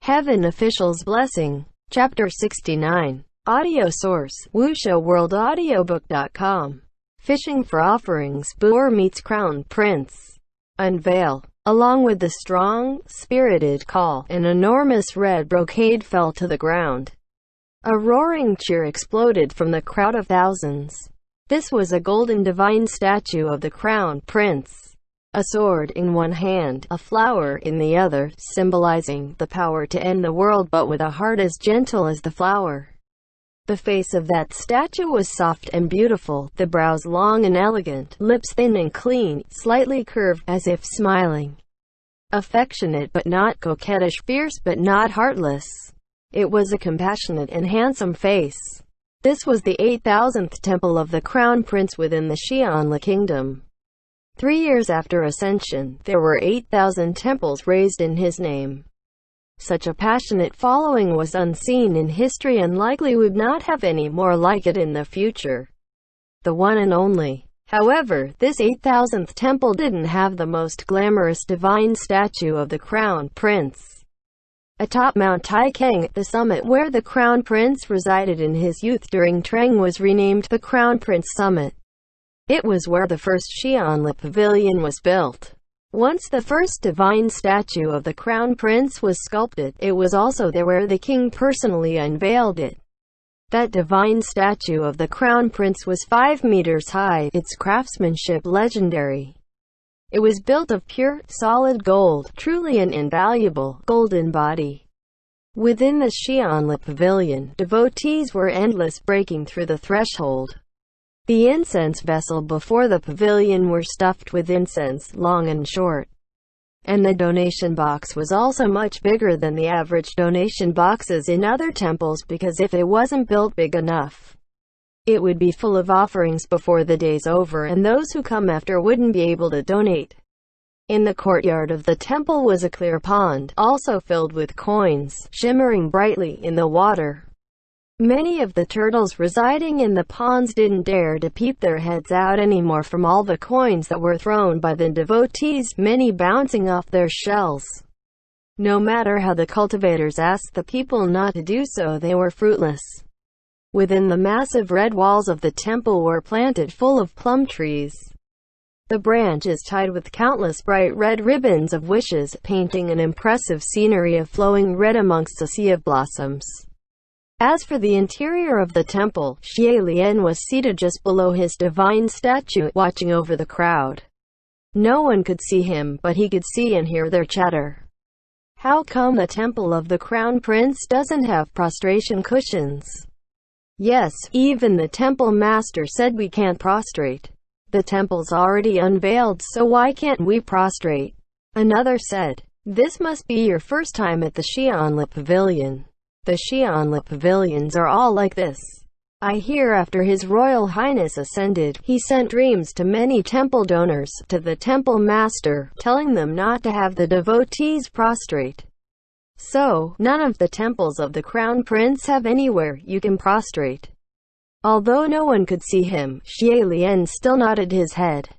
Heaven Official's Blessing. Chapter 69. Audio source: WuXiaWorldAudiobook.com. Fishing for offerings. Boer meets Crown Prince. Unveil. Along with the strong, spirited call, an enormous red brocade fell to the ground. A roaring cheer exploded from the crowd of thousands. This was a golden divine statue of the Crown Prince. A sword in one hand, a flower in the other, symbolizing the power to end the world, but with a heart as gentle as the flower. The face of that statue was soft and beautiful, the brows long and elegant, lips thin and clean, slightly curved, as if smiling. Affectionate but not coquettish, fierce but not heartless. It was a compassionate and handsome face. This was the 8,000th temple of the Crown Prince within the Xianli Kingdom. 3 years after Ascension, there were 8,000 temples raised in his name. Such a passionate following was unseen in history and likely would not have any more like it in the future. The one and only. However, this 8,000th temple didn't have the most glamorous divine statue of the Crown Prince. Atop Mount Taikang, the summit where the Crown Prince resided in his youth during Trang was renamed the Crown Prince Summit. It was where the first Xianli Pavilion was built. Once the first divine statue of the Crown Prince was sculpted, it was also there where the king personally unveiled it. That divine statue of the Crown Prince was 5 meters high, its craftsmanship legendary. It was built of pure, solid gold, truly an invaluable, golden body. Within the Xianli Pavilion, devotees were endless, breaking through the threshold. The incense vessel before the pavilion were stuffed with incense, long and short. And the donation box was also much bigger than the average donation boxes in other temples, because if it wasn't built big enough, it would be full of offerings before the day's over, and those who come after wouldn't be able to donate. In the courtyard of the temple was a clear pond, also filled with coins, shimmering brightly in the water. Many of the turtles residing in the ponds didn't dare to peep their heads out anymore from all the coins that were thrown by the devotees, many bouncing off their shells. No matter how the cultivators asked the people not to do so, they were fruitless. Within the massive red walls of the temple were planted full of plum trees. The branches tied with countless bright red ribbons of wishes, painting an impressive scenery of flowing red amongst a sea of blossoms. As for the interior of the temple, Xie Lian was seated just below his divine statue, watching over the crowd. No one could see him, but he could see and hear their chatter. How come the temple of the Crown Prince doesn't have prostration cushions? Yes, even the temple master said we can't prostrate. The temple's already unveiled, so why can't we prostrate? Another said, this must be your first time at the Xianli Pavilion. The Xianli Pavilions are all like this. I hear after His Royal Highness ascended, he sent dreams to many temple donors, to the temple master, telling them not to have the devotees prostrate. So, none of the temples of the Crown Prince have anywhere you can prostrate. Although no one could see him, Xie Lian still nodded his head.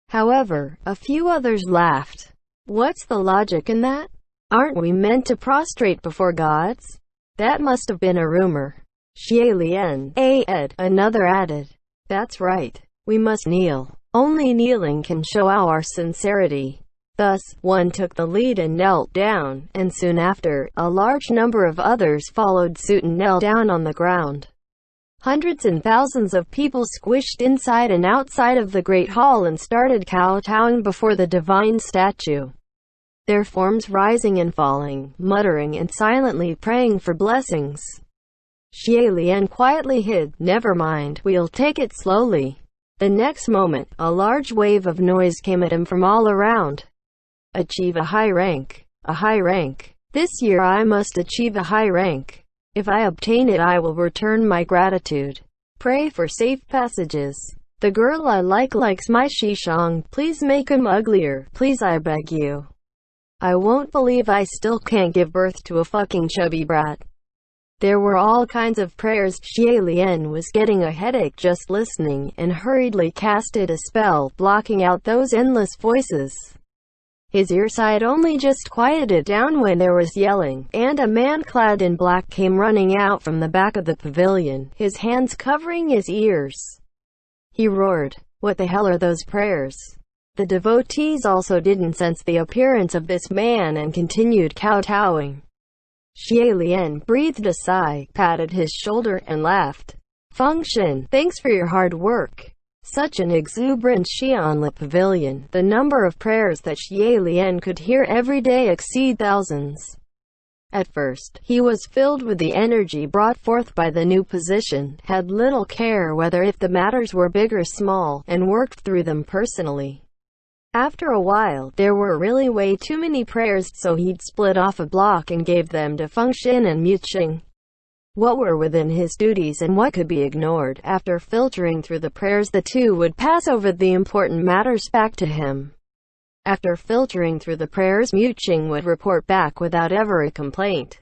However, a few others laughed. What's the logic in that? Aren't we meant to prostrate before gods? That must have been a rumor. Xie Lian, another added. That's right. We must kneel. Only kneeling can show our sincerity. Thus, one took the lead and knelt down, and soon after, a large number of others followed suit and knelt down on the ground. Hundreds and thousands of people squished inside and outside of the great hall and started kowtowing before the divine statue. Their forms rising and falling, muttering and silently praying for blessings. Xie Lian quietly hid. Never mind, we'll take it slowly. The next moment, a large wave of noise came at him from all around. Achieve a high rank. A high rank. This year I must achieve a high rank. If I obtain it, I will return my gratitude. Pray for safe passages. The girl I likes my Shishang. Please make him uglier. Please, I beg you. I won't believe I still can't give birth to a fucking chubby brat. There were all kinds of prayers. Xie Lian was getting a headache just listening, and hurriedly casted a spell, blocking out those endless voices. His earside only just quieted down when there was yelling, and a man clad in black came running out from the back of the pavilion, his hands covering his ears. He roared, "What the hell are those prayers?" The devotees also didn't sense the appearance of this man and continued kowtowing. Xie Lian breathed a sigh, patted his shoulder, and laughed. "Feng Xin, thanks for your hard work." Such an exuberant Xianli pavilion. The number of prayers that Xie Lian could hear every day exceed thousands. At first, he was filled with the energy brought forth by the new position, had little care whether if the matters were big or small, and worked through them personally. After a while, there were really way too many prayers, so he'd split off a block and gave them to Feng Xin and Muqing. What were within his duties and what could be ignored. After filtering through the prayers, the two would pass over the important matters back to him. After filtering through the prayers, Muqing would report back without ever a complaint.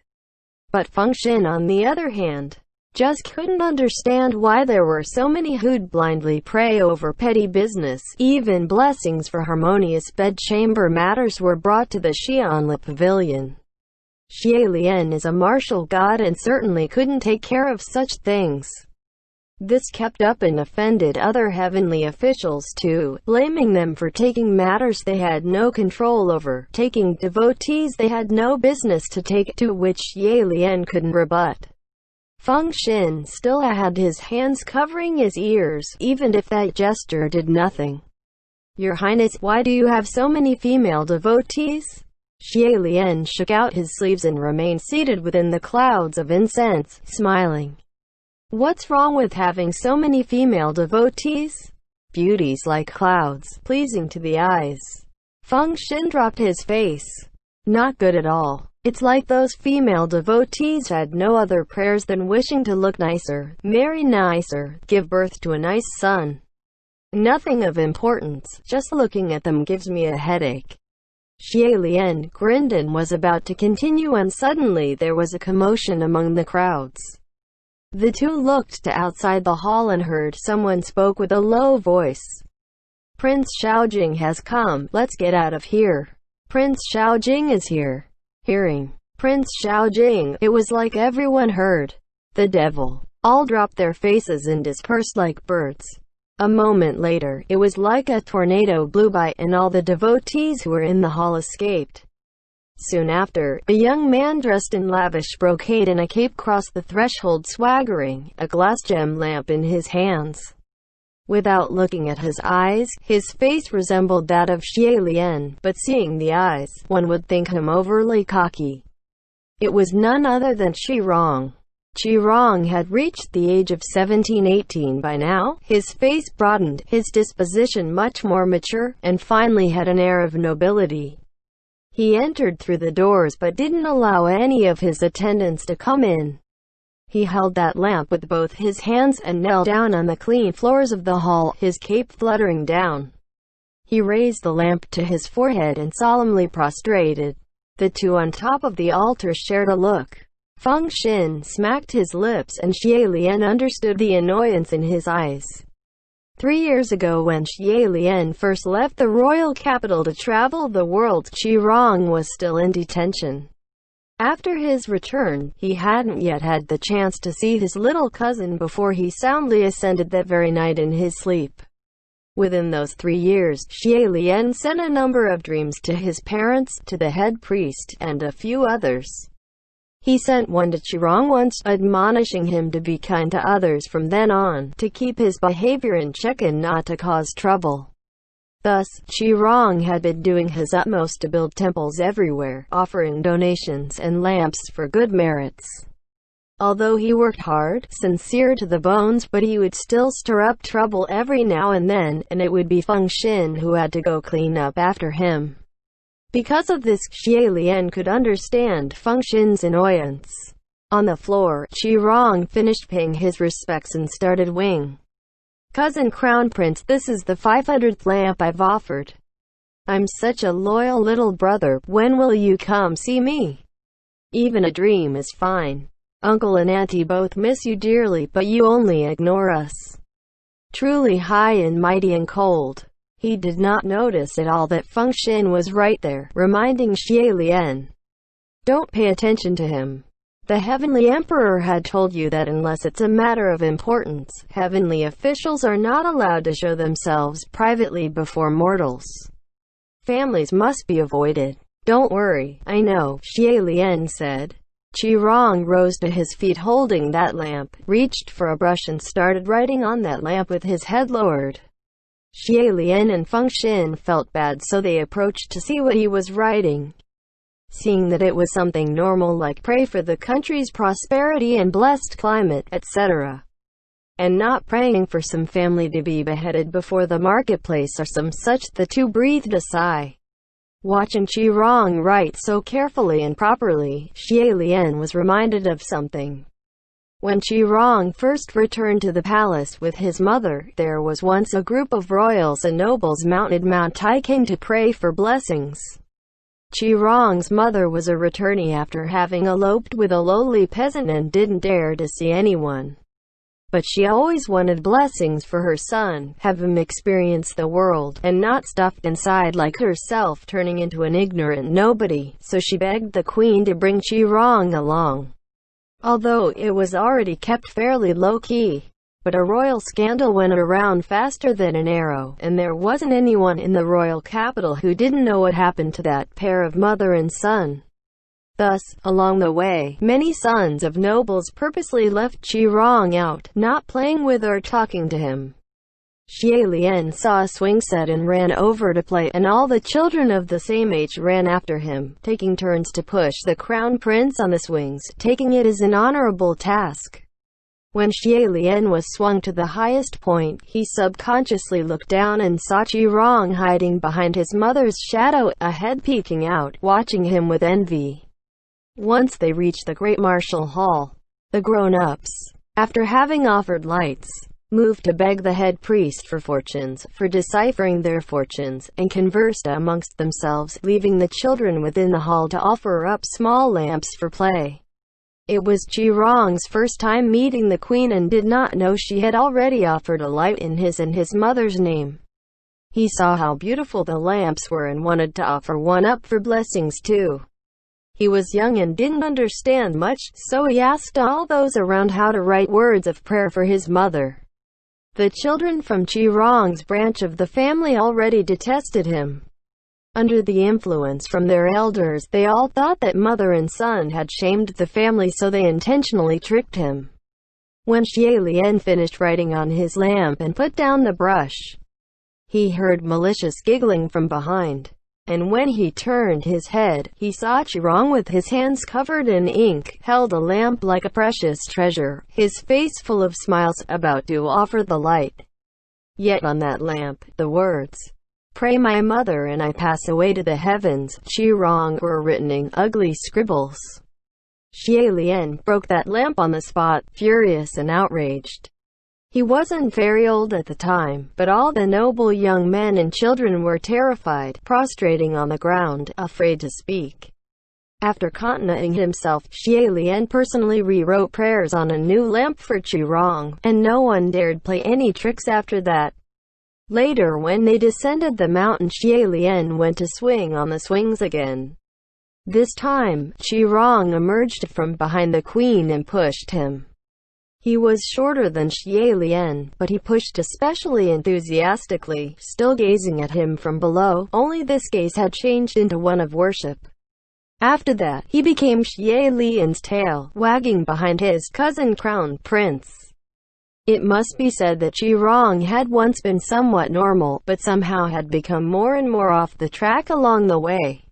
But Feng Xin, on the other hand, just couldn't understand why there were so many who'd blindly pray over petty business. Even blessings for harmonious bedchamber matters were brought to the Xianli pavilion. Xie Lian is a martial god and certainly couldn't take care of such things. This kept up and offended other heavenly officials too, blaming them for taking matters they had no control over, taking devotees they had no business to take, to which Xie Lian couldn't rebut. Feng Xin still had his hands covering his ears, even if that gesture did nothing. "Your Highness, why do you have so many female devotees?" Xie Lian shook out his sleeves and remained seated within the clouds of incense, smiling. "What's wrong with having so many female devotees? Beauties like clouds, pleasing to the eyes." Feng Xin dropped his face. "Not good at all. It's like those female devotees had no other prayers than wishing to look nicer, marry nicer, give birth to a nice son. Nothing of importance. Just looking at them gives me a headache." Xie Lian grinned and was about to continue when suddenly there was a commotion among the crowds. The two looked to outside the hall and heard someone spoke with a low voice. "Prince Xiaojing has come, let's get out of here. Prince Xiaojing is here." Hearing Prince Xiaojing, it was like everyone heard. The devil. All dropped their faces and dispersed like birds. A moment later, it was like a tornado blew by, and all the devotees who were in the hall escaped. Soon after, a young man dressed in lavish brocade and a cape crossed the threshold swaggering, a glass gem lamp in his hands. Without looking at his eyes, his face resembled that of Xie Lian, but seeing the eyes, one would think him overly cocky. It was none other than Qi Rong. Qi Rong had reached the age of 17-18 by now, his face broadened, his disposition much more mature, and finally had an air of nobility. He entered through the doors but didn't allow any of his attendants to come in. He held that lamp with both his hands and knelt down on the clean floors of the hall, his cape fluttering down. He raised the lamp to his forehead and solemnly prostrated. The two on top of the altar shared a look. Feng Xin smacked his lips and Xie Lian understood the annoyance in his eyes. 3 years ago when Xie Lian first left the royal capital to travel the world, Qi Rong was still in detention. After his return, he hadn't yet had the chance to see his little cousin before he soundly ascended that very night in his sleep. Within those 3 years, Xie Lian sent a number of dreams to his parents, to the head priest, and a few others. He sent one to Qi Rong once, admonishing him to be kind to others from then on, to keep his behavior in check and not to cause trouble. Thus, Qi Rong had been doing his utmost to build temples everywhere, offering donations and lamps for good merits. Although he worked hard, sincere to the bones, but he would still stir up trouble every now and then, and it would be Feng Xin who had to go clean up after him. Because of this, Xie Lian could understand Feng Xin's annoyance. On the floor, Qi Rong finished paying his respects and started wing. "Cousin Crown Prince, this is the 500th lamp I've offered. I'm such a loyal little brother, when will you come see me? Even a dream is fine. Uncle and Auntie both miss you dearly, but you only ignore us. Truly high and mighty and cold." He did not notice at all that Feng Xin was right there, reminding Xie Lian, "Don't pay attention to him. The Heavenly Emperor had told you that unless it's a matter of importance, heavenly officials are not allowed to show themselves privately before mortals. Families must be avoided." "Don't worry, I know," Xie Lian said. Qi Rong rose to his feet holding that lamp, reached for a brush and started writing on that lamp with his head lowered. Xie Lian and Feng Xin felt bad, so they approached to see what he was writing. Seeing that it was something normal like pray for the country's prosperity and blessed climate, etc., and not praying for some family to be beheaded before the marketplace or some such, the two breathed a sigh. Watching Qi Rong write so carefully and properly, Xie Lian was reminded of something. When Qi Rong first returned to the palace with his mother, there was once a group of royals and nobles mounted Mount Taiking to pray for blessings. Qi Rong's mother was a returnee after having eloped with a lowly peasant and didn't dare to see anyone. But she always wanted blessings for her son, have him experience the world, and not stuffed inside like herself, turning into an ignorant nobody, so she begged the queen to bring Qi Rong along. Although it was already kept fairly low-key, but a royal scandal went around faster than an arrow, and there wasn't anyone in the royal capital who didn't know what happened to that pair of mother and son. Thus, along the way, many sons of nobles purposely left Qi Rong out, not playing with or talking to him. Xie Lian saw a swing set and ran over to play, and all the children of the same age ran after him, taking turns to push the crown prince on the swings, taking it as an honorable task. When Xie Lian was swung to the highest point, he subconsciously looked down and saw Qi Rong hiding behind his mother's shadow, a head peeking out, watching him with envy. Once they reached the great martial hall, the grown-ups, after having offered lights, moved to beg the head priest for fortunes, for deciphering their fortunes, and conversed amongst themselves, leaving the children within the hall to offer up small lamps for play. It was Qi Rong's first time meeting the queen and did not know she had already offered a light in his and his mother's name. He saw how beautiful the lamps were and wanted to offer one up for blessings too. He was young and didn't understand much, so he asked all those around how to write words of prayer for his mother. The children from Qi Rong's branch of the family already detested him. Under the influence from their elders, they all thought that mother and son had shamed the family, so they intentionally tricked him. When Xie Lian finished writing on his lamp and put down the brush, he heard malicious giggling from behind. And when he turned his head, he saw Qi Rong with his hands covered in ink, held a lamp like a precious treasure, his face full of smiles, about to offer the light. Yet on that lamp, the words, "Pray my mother and I pass away to the heavens," Qi Rong, were written in ugly scribbles. Xie Lian broke that lamp on the spot, furious and outraged. He wasn't very old at the time, but all the noble young men and children were terrified, prostrating on the ground, afraid to speak. After contenting himself, Xie Lian personally rewrote prayers on a new lamp for Qi Rong, and no one dared play any tricks after that. Later, when they descended the mountain, Xie Lian went to swing on the swings again. This time, Qi Rong emerged from behind the queen and pushed him. He was shorter than Xie Lian, but he pushed especially enthusiastically, still gazing at him from below, only this gaze had changed into one of worship. After that, he became Xie Lian's tail, wagging behind his cousin crown prince. It must be said that Qi Rong had once been somewhat normal, but somehow had become more and more off the track along the way.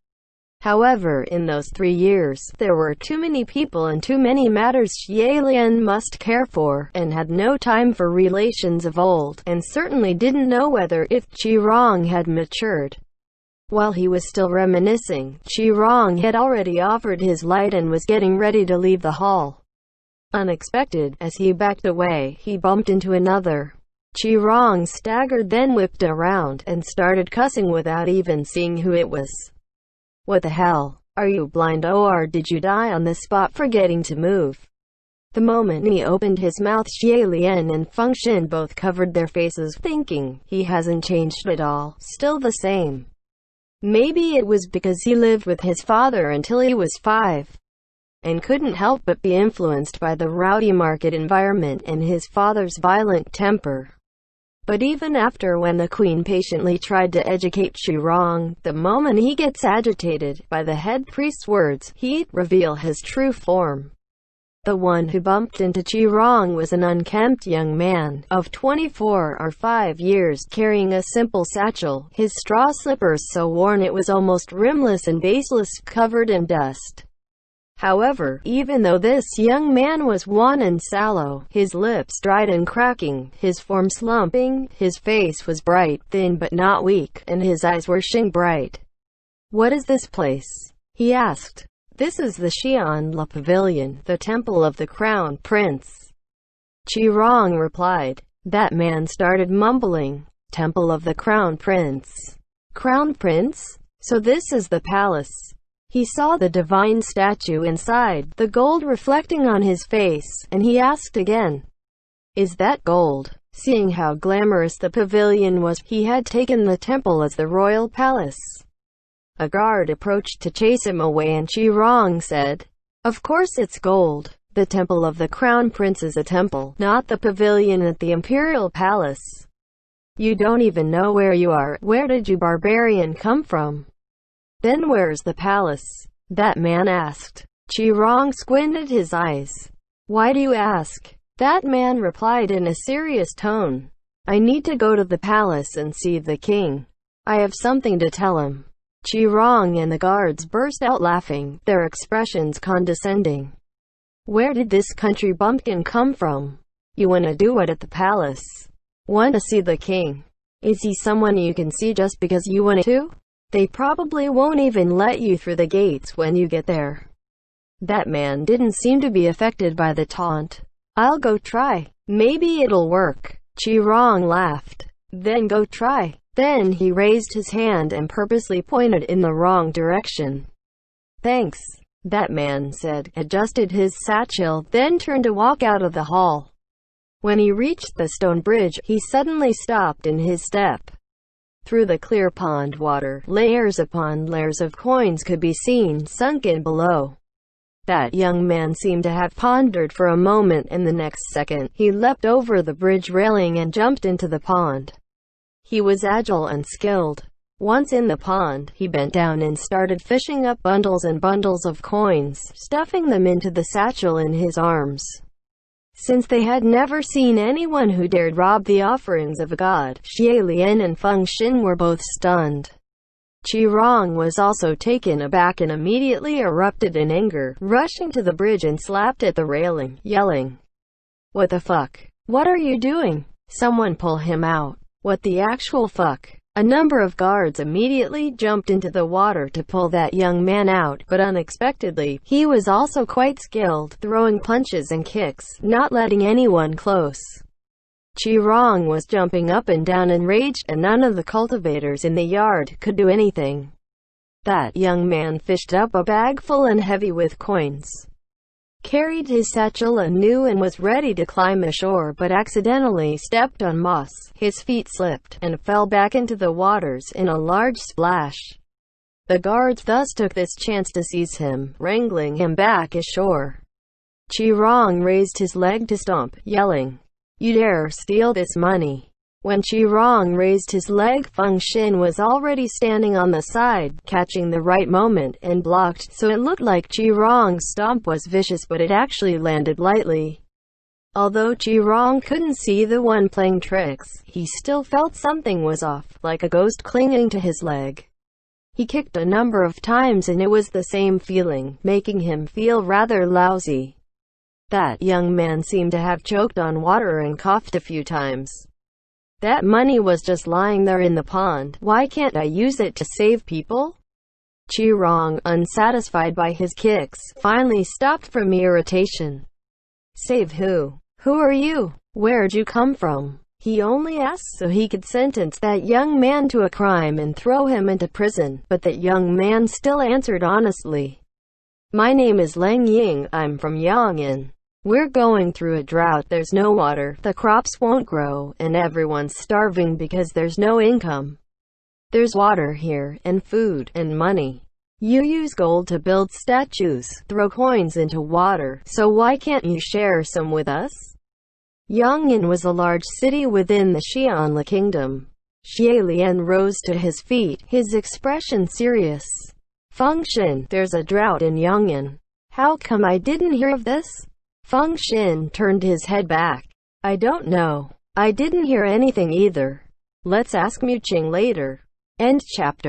However, in those 3 years, there were too many people and too many matters Xie Lian must care for, and had no time for relations of old, and certainly didn't know whether if Qi Rong had matured. While he was still reminiscing, Qi Rong had already offered his light and was getting ready to leave the hall. Unexpected, as he backed away, he bumped into another. Qi Rong staggered, then whipped around, and started cussing without even seeing who it was. "What the hell? Are you blind, or did you die on the spot forgetting to move?" The moment he opened his mouth, Xie Lian and Feng Xin both covered their faces, thinking, he hasn't changed at all, still the same. Maybe it was because he lived with his father until he was 5, and couldn't help but be influenced by the rowdy market environment and his father's violent temper. But even after, when the queen patiently tried to educate Qirong, the moment he gets agitated by the head priest's words, he'd reveal his true form. The one who bumped into Qirong was an unkempt young man, of 24 or 5 years, carrying a simple satchel, his straw slippers so worn it was almost rimless and baseless, covered in dust. However, even though this young man was wan and sallow, his lips dried and cracking, his form slumping, his face was bright, thin but not weak, and his eyes were shining bright. "What is this place?" he asked. "This is the Xianla Pavilion, the temple of the Crown Prince," Qirong replied. That man started mumbling. "Temple of the Crown Prince? Crown Prince? So this is the palace." He saw the divine statue inside, the gold reflecting on his face, and he asked again, "Is that gold?" Seeing how glamorous the pavilion was, he had taken the temple as the royal palace. A guard approached to chase him away, and Qirong said, "Of course it's gold. The temple of the Crown Prince is a temple, not the pavilion at the imperial palace. You don't even know where you are. Where did you barbarian come from?" "Then where's the palace?" that man asked. Qirong squinted his eyes. "Why do you ask?" That man replied in a serious tone. "I need to go to the palace and see the king. I have something to tell him." Qirong and the guards burst out laughing, their expressions condescending. "Where did this country bumpkin come from? You wanna do what at the palace? Want to see the king? Is he someone you can see just because you want to? They probably won't even let you through the gates when you get there." That man didn't seem to be affected by the taunt. "I'll go try. Maybe it'll work." Qirong laughed. "Then go try." Then he raised his hand and purposely pointed in the wrong direction. "Thanks," that man said, adjusted his satchel, then turned to walk out of the hall. When he reached the stone bridge, he suddenly stopped in his step. Through the clear pond water, layers upon layers of coins could be seen sunken below. That young man seemed to have pondered for a moment, and the next second, he leapt over the bridge railing and jumped into the pond. He was agile and skilled. Once in the pond, he bent down and started fishing up bundles and bundles of coins, stuffing them into the satchel in his arms. Since they had never seen anyone who dared rob the offerings of a god, Xie Lian and Feng Xin were both stunned. Qirong was also taken aback and immediately erupted in anger, rushing to the bridge and slapped at the railing, yelling, "What the fuck? What are you doing? Someone pull him out. What the actual fuck?" A number of guards immediately jumped into the water to pull that young man out, but unexpectedly, he was also quite skilled, throwing punches and kicks, not letting anyone close. Qirong was jumping up and down enraged, and none of the cultivators in the yard could do anything. That young man fished up a bag full and heavy with coins, carried his satchel anew and was ready to climb ashore, but accidentally stepped on moss. His feet slipped, and fell back into the waters in a large splash. The guards thus took this chance to seize him, wrangling him back ashore. Qirong raised his leg to stomp, yelling, "You dare steal this money!" When Qirong raised his leg, Feng Xin was already standing on the side, catching the right moment, and blocked, so it looked like Qirong's stomp was vicious, but it actually landed lightly. Although Qirong couldn't see the one playing tricks, he still felt something was off, like a ghost clinging to his leg. He kicked a number of times and it was the same feeling, making him feel rather lousy. That young man seemed to have choked on water and coughed a few times. "That money was just lying there in the pond. Why can't I use it to save people?" Qirong, unsatisfied by his kicks, finally stopped from irritation. "Save who? Who are you? Where'd you come from?" He only asked so he could sentence that young man to a crime and throw him into prison, but that young man still answered honestly, "My name is Leng Ying, I'm from Yang'an." We're going through a drought, there's no water, the crops won't grow, and everyone's starving because there's no income. There's water here, and food, and money. You use gold to build statues, throw coins into water, so why can't you share some with us? Yong'an was a large city within the Xianli kingdom. Xie Lian rose to his feet, his expression serious. Feng Xin, there's a drought in Yong'an. How come I didn't hear of this? Feng Xin turned his head back. I don't know. I didn't hear anything either. Let's ask Mu Qing later. End chapter.